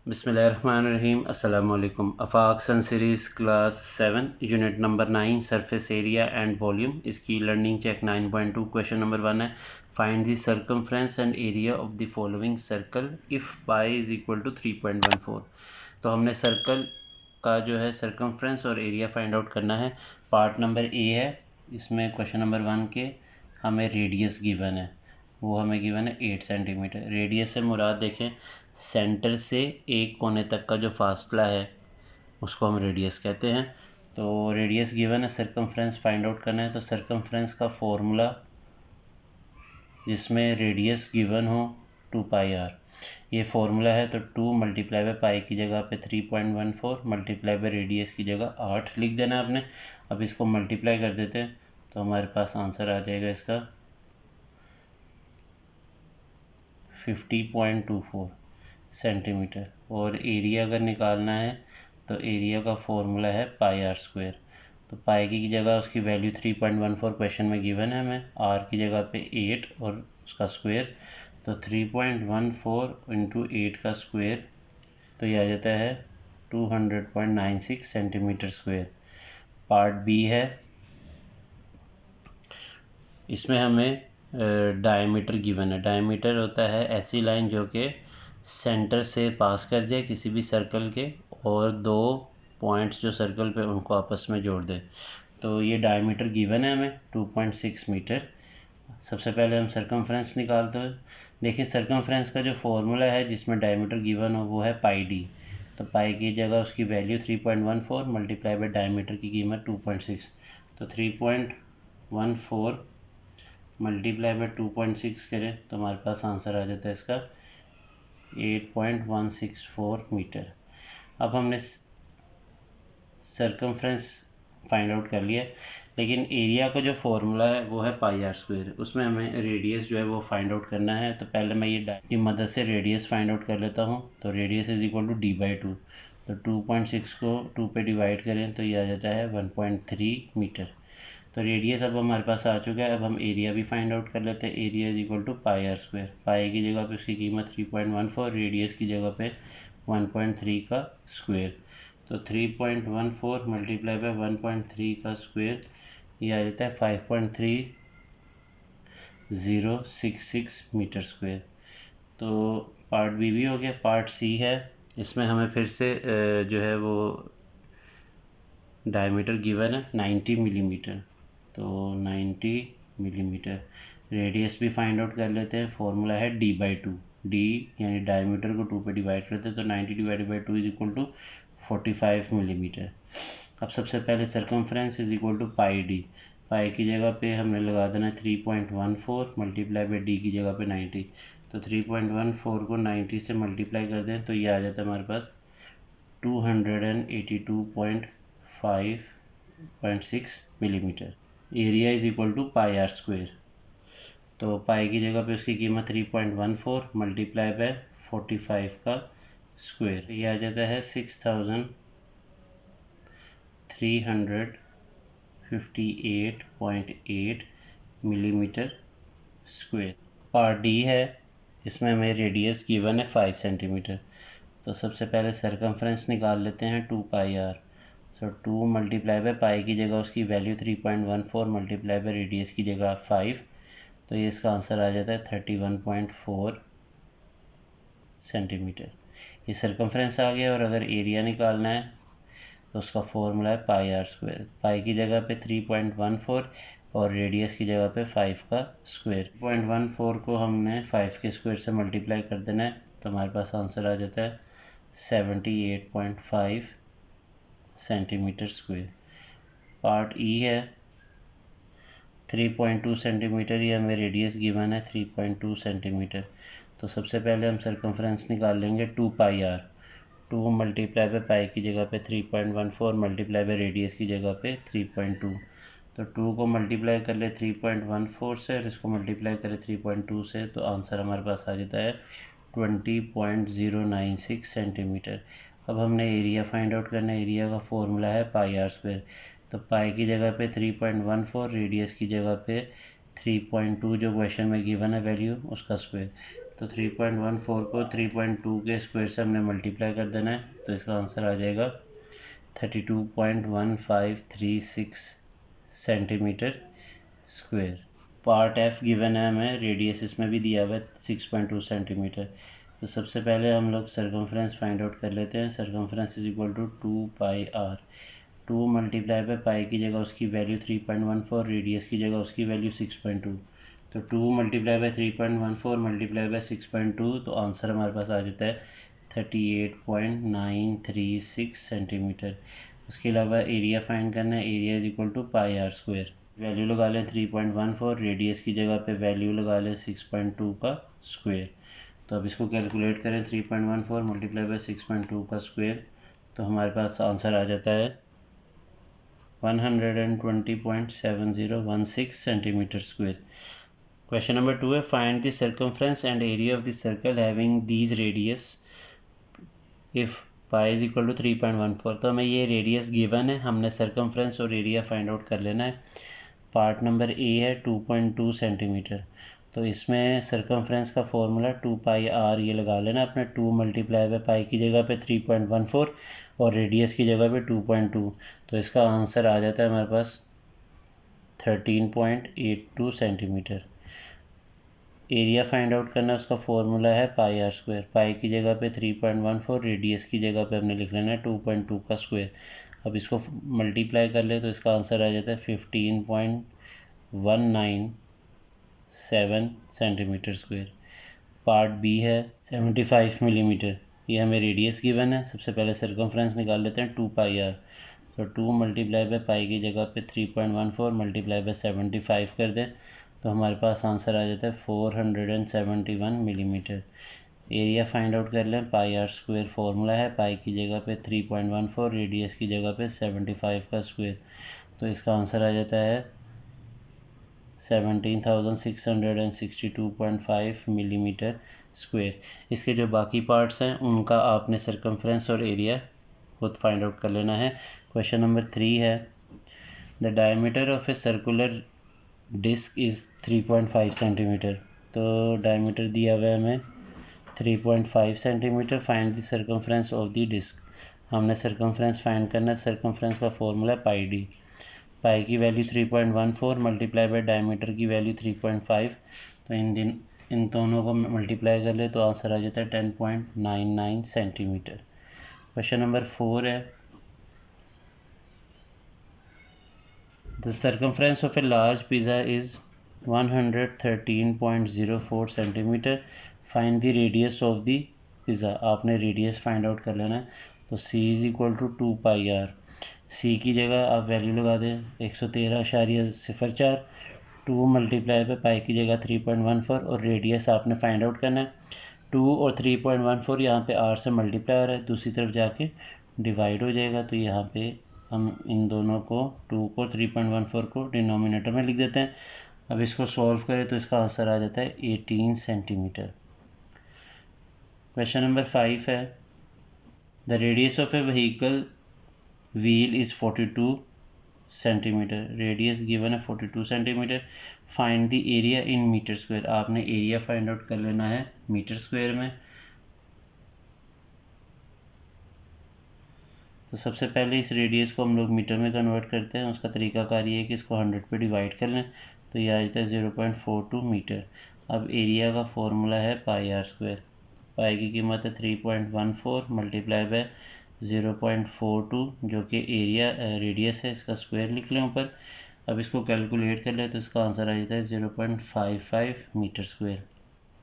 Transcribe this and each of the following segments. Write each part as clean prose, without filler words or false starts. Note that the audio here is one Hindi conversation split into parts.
बिस्मिल्लाहिर्रहमानिर्रहीम। अस्सलामु अलैकुम। Afaq sun series class 7 unit number 9 surface area and volume. इसकी लर्निंग चेक 9.2 क्वेश्चन नंबर 1 है। Find the circumference and area of the following circle if pi is equal to 3.14। तो हमने सर्कल का जो है सर्कमफ्रेंस और एरिया फाइंड आउट करना है। पार्ट नंबर ए है। इसमें क्वेश्चन नंबर 1 के हमें रेडियस गिवन है, वो हमें गिवन है 8 सेंटीमीटर। रेडियस से मुराद देखें सेंटर से एक कोने तक का जो फासला है उसको हम रेडियस कहते हैं। तो रेडियस गिवन है, सर्कमफ्रेंस फाइंड आउट करना है। तो सर्कमफ्रेंस का फॉर्मूला जिसमें रेडियस गिवन हो 2πr, ये फॉर्मूला है। तो 2 मल्टीप्लाई बाई पाई की जगह पे 3.14 मल्टीप्लाई बाई रेडियस की जगह 8 लिख देना आपने। अब इसको मल्टीप्लाई कर देते हैं तो हमारे पास आंसर आ जाएगा इसका 50.24 सेंटीमीटर। और एरिया अगर निकालना है तो एरिया का फॉर्मूला है πr²। तो पाई की जगह उसकी वैल्यू 3.14 क्वेश्चन में गिवन है हमें, आर की जगह पे 8 और उसका स्क्वायर। तो 3.14 इंटू 8 का स्क्वायर, तो ये आ जाता है 200.96 सेंटीमीटर स्क्वायर। पार्ट बी है, इसमें हमें डायमीटर गिवन है। डायमीटर होता है ऐसी लाइन जो कि सेंटर से पास कर जाए किसी भी सर्कल के और दो पॉइंट्स जो सर्कल पे उनको आपस में जोड़ दे। तो ये डायमीटर गिवन है हमें 2.6 मीटर। सबसे पहले हम सर्कमफ्रेंस निकालते हैं। देखिए सर्कमफ्रेंस का जो फॉर्मूला है जिसमें डायमीटर गिवन हो वो है पाई डी। तो पाई की जगह उसकी वैल्यू 3.14 मल्टीप्लाई बाई डायमीटर की कीमत 2.6। तो 3.14 मल्टीप्लाई बाई 2.6 करें तो हमारे पास आंसर आ जाता है इसका 8.164 मीटर। अब हमने सर्कमफ्रेंस फाइंड आउट कर लिया, लेकिन एरिया का जो फॉर्मूला है वो है πr²। उसमें हमें रेडियस जो है वो फाइंड आउट करना है। तो पहले मैं ये डायरेक्ट की मदद से रेडियस फाइंड आउट कर लेता हूँ। तो radius is equal to d/2। तो 2.6 को 2 पे डिवाइड करें तो ये आ जाता है 1.3 मीटर। तो रेडियस अब हमारे पास आ चुका है। अब हम एरिया भी फाइंड आउट कर लेते हैं। Area is equal to πr²। Pi की जगह पे उसकी कीमत 3.14, रेडियस की जगह पे 1.3 का स्क्वायर। तो 3.14 मल्टीप्लाई बाई 1.3 का स्क्वायर, ये आ जाता है 5.3066 मीटर स्क्वायर। तो पार्ट बी भी हो गया। पार्ट सी है, इसमें हमें फिर से जो है वो डायमीटर गिवन है 90 मिलीमीटर। तो 90 मिलीमीटर। रेडियस भी फाइंड आउट कर लेते हैं। फॉर्मूला है d/2। डी यानी डायमीटर को 2 पे डिवाइड करते हैं तो 90 divided by 2 is equal to 45 millimetre. अब सबसे पहले circumference is equal to pi D. Pi की जगह पे हमने लगा देना 3.14 मल्टीप्लाई बाई डी की जगह पे 90। तो 3.14 को 90 से मल्टीप्लाई कर दें तो ये आ जाता है हमारे पास 282.5.6 millimetre. Area is equal to πr²। तो पाई की जगह पे उसकी कीमत 3.14 मल्टीप्लाई बाय 45 का स्क्वायर, ये आ जाता है 6358.8 मिलीमीटर स्क्वायर। पार्ट डी है, इसमें हमें रेडियस गिवन है 5 सेंटीमीटर। तो सबसे पहले सर्कमफ्रेंस निकाल लेते हैं 2πr। So 2 multiply by pi की जगह उसकी वैल्यू 3.14 मल्टीप्लाई बाई रेडियस की जगह 5। तो ये इसका आंसर आ जाता है 31.4 सेंटीमीटर। ये सर्कमफ्रेंस आ गया। और अगर एरिया निकालना है तो उसका फॉर्मूला है πr²। पाई की जगह पे 3.14 और रेडियस की जगह पे 5 का स्क्वायर। 0.14 को हमने 5 के स्क्वायर से मल्टीप्लाई कर देना है तो हमारे पास आंसर आ जाता है 78.5 सेंटीमीटर स्क्वायर। पार्ट ई है, 3.2 सेंटीमीटर, ये हमें रेडियस गिवन है 3.2 सेंटीमीटर। तो सबसे पहले हम सर्कमफ्रेंस निकाल लेंगे 2πr। 2 मल्टीप्लाई बाई पाई की जगह पे 3.14 मल्टीप्लाई बाई रेडियस की जगह पे 3.2। तो 2 को मल्टीप्लाई कर ले 3.14 से और इसको मल्टीप्लाई करें 3.2 से तो आंसर हमारे पास आ जाता है 20.096 सेंटीमीटर। अब हमने एरिया फाइंड आउट करना है। एरिया का फॉर्मूला है πr²। तो पाई की जगह पे 3.14, रेडियस की जगह पे 3.2 जो क्वेश्चन में गिवन है वैल्यू उसका स्क्वायर। तो तो 3.14 को 3.2 के स्क्वायर से हमने मल्टीप्लाई कर देना है, तो इसका आंसर आ जाएगा 32.1536 centimetre square. Part F given है हमें, रेडियस इसमें भी दिया हुआ है 6.2 सेंटीमीटर। तो सबसे पहले हम लोग सर्कमफ्रेंस फाइंड आउट कर लेते हैं। Circumference is equal to 2πr। 2 multiply by pi की जगह उसकी वैल्यू 3.14, रेडियस की जगह उसकी वैल्यू 6.2। तो 2 मल्टीप्लाई बाय 3.14 मल्टीप्लाई बाय 6.2, तो आंसर हमारे पास आ जाता है 38.936 सेंटीमीटर। उसके अलावा एरिया फाइंड करना है। Area is equal to pi are square. Value लगा लें 3.14, रेडियस की जगह पे वैल्यू लगा लें 6.2 का स्क्वायर। तो अब इसको कैलकुलेट करें, 3.14 मल्टीप्लाई बाय 6.2 का स्क्वायर, तो हमारे पास आंसर आ जाता है 120.7016 सेंटीमीटर स्क्वायर। क्वेश्चन नंबर 2 है, find the circumference and area of the circle having these radius if pi is equal to 3.14। तो हमें ये रेडियस गिवन है, हमने सर्कमफ्रेंस और एरिया फाइंड आउट कर लेना है। पार्ट नंबर ए है 2.2 सेंटीमीटर। तो इसमें सर्कमफ्रेंस का फॉर्मूला 2πr ये लगा लेना अपने। 2 मल्टीप्लाई बाय पाई की जगह पे 3.14 और रेडियस की जगह पे 2.2, तो इसका आंसर आ जाता है हमारे पास 13.82 सेंटीमीटर। एरिया फाइंड आउट करना है, उसका फॉर्मूला है पाई आर स्क्वायर। पाई की जगह पे 3.14, रेडियस की जगह पे हमने लिख लेना है 2.2 का स्क्वायर। अब इसको मल्टीप्लाई कर ले तो इसका आंसर आ जाता है 15.197 सेंटीमीटर स्क्वायर। पार्ट बी है 75 मिलीमीटर। ये हमें रेडियस गिवन है। सबसे पहले सर्कमफ्रेंस निकाल लेते हैं 2πr। तो 2 मल्टीप्लाई बाय पाई की जगह पे 3.14 मल्टीप्लाई बाय 75 कर दें, तो हमारे पास आंसर आ जाता है 471 मिलीमीटर। एरिया फाइंड आउट कर लें। पाई आर स्क्वायर फॉर्मूला है, पाई की जगह पे 3.14, रेडियस की जगह पे 75 का स्क्वायर, तो इसका आंसर आ जाता है 17,662.5 मिलीमीटर स्क्वायर। इसके जो बाकी पार्ट्स हैं उनका आपने सर्कमफ्रेंस और एरिया खुद फाइंड आउट कर लेना है। क्वेश्चन नंबर 3 है, the diameter of a circular disc is 3.5 centimetre. तो डायमीटर दिया हुआ है हमें 3.5 centimetre. Find the circumference of the disc. हमने सर्कमफ्रेंस फाइंड करना है। सर्कमफ्रेंस का फॉर्मूला पाई डी। पाई की वैल्यू 3.14 मल्टीप्लाई बाय डायमीटर की वैल्यू 3.5, तो इन दोनों को मल्टीप्लाई कर ले तो आंसर आ जाता है 10.99 सेंटीमीटर। क्वेश्चन नंबर 4 है, the circumference of a large pizza is 113.04 centimetre. Find the radius of the pizza. आपने रेडियस फाइंड आउट कर लेना है। तो c is equal to 2πr। c की जगह आप वैल्यू लगा दें 113.04। 2 मल्टीप्लाई बाय पाई की जगह 3.14 और रेडियस आपने फाइंड आउट करना है। 2 और 3.14 यहाँ पे r से मल्टीप्लाई हो रहा है, दूसरी तरफ जाके डिवाइड हो जाएगा, तो यहाँ पे हम इन दोनों को 2 को 3.14 को डिनोमिनेटर में लिख देते हैं। अब इसको सॉल्व करें तो इसका आंसर आ जाता है 18 सेंटीमीटर। क्वेश्चन नंबर 5 है, the radius of a vehicle wheel is 42 centimetre. Radius given है 42 centimetre. Find the area in metre square. आपने एरिया फाइंड आउट कर लेना है मीटर स्क्वायर में। तो सबसे पहले इस रेडियस को हम लोग मीटर में कन्वर्ट करते हैं। उसका तरीकाकार ये है कि इसको 100 पे डिवाइड कर लें, तो ये आ जाता है 0.42 मीटर। अब एरिया का फॉर्मूला है पाई आर स्क्वायर। पाई की कीमत है 3.14 मल्टीप्लाई बाय 0.42 जो कि एरिया रेडियस है, इसका स्क्वायर लिख लें ऊपर। अब इसको कैलकुलेट कर ले तो इसका आंसर आ जाता है 0.55 मीटर स्क्वायर।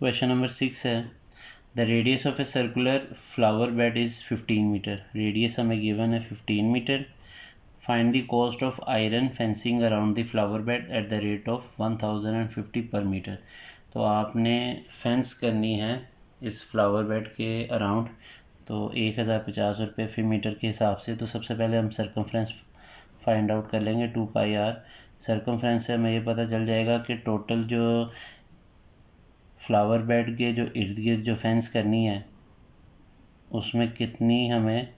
क्वेश्चन नंबर 6 है, the radius of a circular flower bed is 15 metre. Radius हमें गिवन है 15 metre. Find the cost of iron fencing around the flower bed at the rate of 1050 per metre. तो आपने फेंस करनी है इस फ्लावर बेड के अराउंड, तो 1050 रुपये फी मीटर के हिसाब से। तो सबसे पहले हम सर्कमफ्रेंस फाइंड आउट कर लेंगे 2πr। सर्कमफ्रेंस से हमें ये पता चल जाएगा कि टोटल जो फ्लावर बेड के जो इर्द गिर्द जो फेंस करनी है उसमें कितनी हमें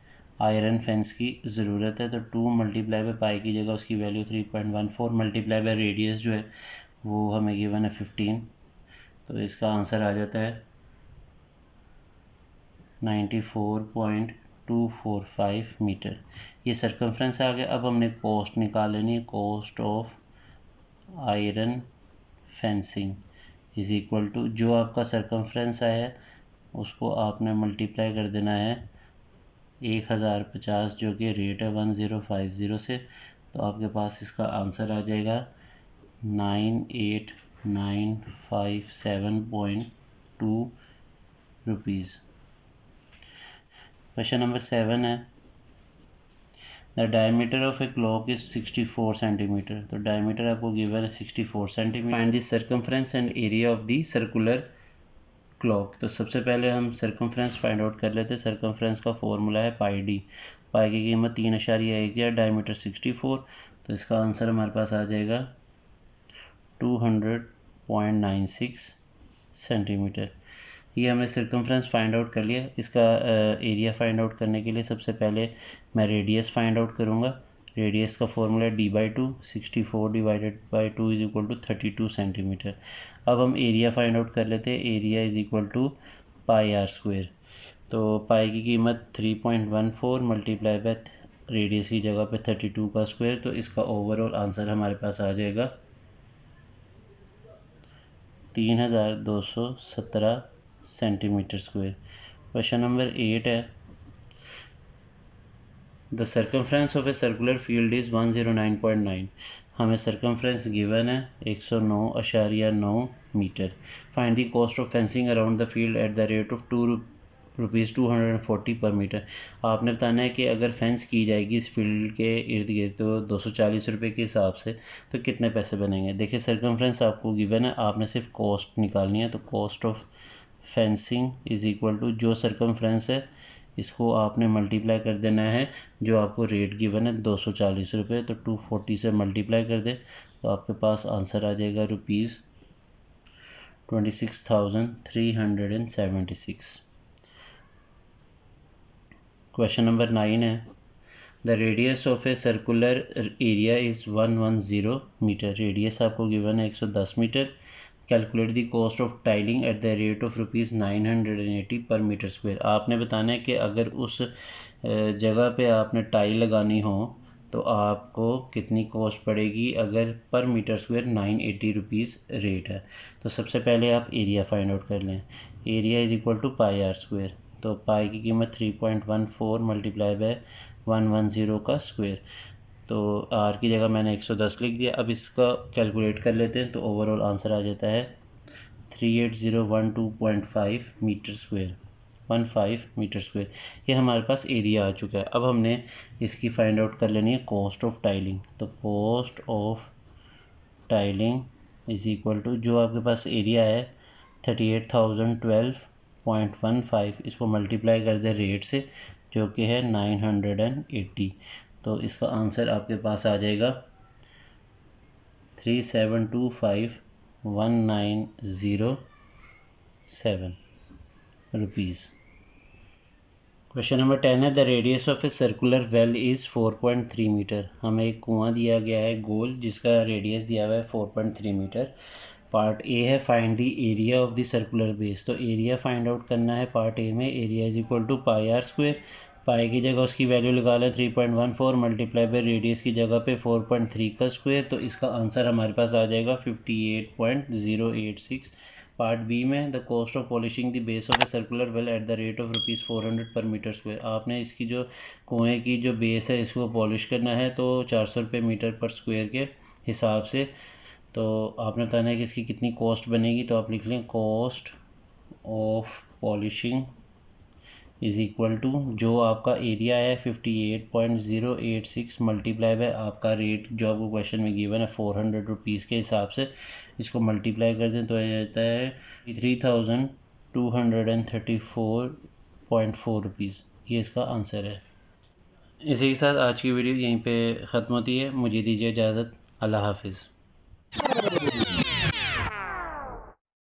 आयरन फेंस की ज़रूरत है। तो 2 मल्टीप्लाई बाय पाई की जगह उसकी वैल्यू 3.14 मल्टीप्लाई बाय रेडियस जो है वो हमें गिवन है 15, तो इसका आंसर आ जाता है 94.245 मीटर। ये सर्कमफ्रेंस आ गया। अब हमने कॉस्ट निकाल लेनी है। Cost of iron fencing is equal to जो आपका सर्कमफ्रेंस आया उसको आपने मल्टीप्लाई कर देना है 1050 जो कि रेट है 1050 से, तो आपके पास इसका आंसर आ जाएगा 98957.2 रुपीज़। क्वेश्चन नंबर 7 है the diameter of a clock is 64 centimetre. तो डायमीटर आपको गिवन है 64 centimetre. Find the circumference and area of the circular clock. तो सबसे पहले हम सर्कमफ्रेंस फाइंड आउट कर लेते हैं। सर्कमफ्रेंस का फॉर्मूला है पाई डी। पाई की कीमत 3.1 है, डायमीटर 64, तो इसका आंसर हमारे पास आ जाएगा 200.96 सेंटीमीटर। ये हमने सर्कमफ्रेंस फाइंड आउट कर लिया। इसका एरिया फाइंड आउट करने के लिए सबसे पहले मैं रेडियस फाइंड आउट करूँगा। रेडियस का formula d/2, 64 divided by 2 is equal to 32 centimetre. अब हम एरिया फाइंड आउट कर लेते हैं। Area is equal to pi r square. तो पाई की कीमत 3.14 मल्टीप्लाई बाय रेडियस की जगह पे 32 का स्क्वायर, तो इसका ओवरऑल आंसर हमारे पास आ जाएगा 3217 सेंटीमीटर स्क्वायर। क्वेश्चन नंबर 8 है the circumference of a circular field is 109.9। हमें सर्कमफ्रेंस गिवन है 109.9 metre. Find the cost of fencing around the field at the rate of ₹240 per metre. आपने बताना है कि अगर फेंस की जाएगी इस फील्ड के इर्द गिर्द तो 240 रुपये के हिसाब से तो कितने पैसे बनेंगे। देखिए सर्कमफ्रेंस आपको गिवन है, आपने सिर्फ कॉस्ट निकालनी है। तो cost of fencing is equal to जो सर्कमफ्रेंस है इसको आपने मल्टीप्लाई कर देना है जो आपको रेट गिवन है 240 रुपये, तो 240 से मल्टीप्लाई कर दें तो आपके पास आंसर आ जाएगा ₹26,376। क्वेश्चन नंबर 9 है the radius of a circular area is 110 metre. Radius आपको गिवन है 110 metre. Calculate the cost of tiling at the rate of ₹980 per metre square. आपने बताना है कि अगर उस जगह पे आपने टाइल लगानी हो तो आपको कितनी कॉस्ट पड़ेगी अगर पर मीटर स्क्वायर 980 रुपीज़ रेट है। तो सबसे पहले आप एरिया फाइंड आउट कर लें। Area is equal to pi are square. तो पाई की कीमत 3.14 मल्टीप्लाई बाय 110 का स्क्वायर, तो आर की जगह मैंने 110 लिख दिया। अब इसका कैलकुलेट कर लेते हैं तो ओवरऑल आंसर आ जाता है 38012.5 मीटर स्क्वायर, 15 मीटर स्क्वायर। ये हमारे पास एरिया आ चुका है। अब हमने इसकी फाइंड आउट कर लेनी है कॉस्ट ऑफ टाइलिंग। तो cost of tiling is equal to जो आपके पास एरिया है 38,012.15, इसको मल्टीप्लाई कर दे रेट से जो कि है 980, तो इसका आंसर आपके पास आ जाएगा 37251,907 रुपीज़। क्वेश्चन नंबर 10 है the radius of a circular well is 4.3 metre. हमें एक कुआं दिया गया है गोल जिसका रेडियस दिया हुआ है 4.3 मीटर। पार्ट ए है find the area of the circular base. तो एरिया फाइंड आउट करना है पार्ट ए में। Area is equal to pi are square. Pi की जगह उसकी वैल्यू लगा लें 3.14 मल्टीप्लाई बाय रेडियस की जगह पे 4.3 का स्क्वायर, तो इसका आंसर हमारे पास आ जाएगा 58.086। पार्ट बी में the cost of polishing the base of a circular well at the rate of ₹400 पर मीटर स्क्वायर। आपने इसकी जो कुएँ की जो बेस है इसको पॉलिश करना है तो 400 रुपये मीटर पर स्क्वायर के हिसाब से। तो आपने बताना है कि इसकी कितनी कॉस्ट बनेगी, तो आप लिख लें cost of polishing is equal to जो आपका एरिया है 58.086 मल्टीप्लाई बाय आपका रेट जो आपको क्वेश्चन में गिवन है 400 रुपीज़ के हिसाब से, इसको मल्टीप्लाई कर दें तो आ जाता है 3234.4 रुपीज़। ये इसका आंसर है। इसी के साथ आज की वीडियो यहीं पे ख़त्म होती है। मुझे दीजिए इजाज़त। अल्लाह हाफिज़।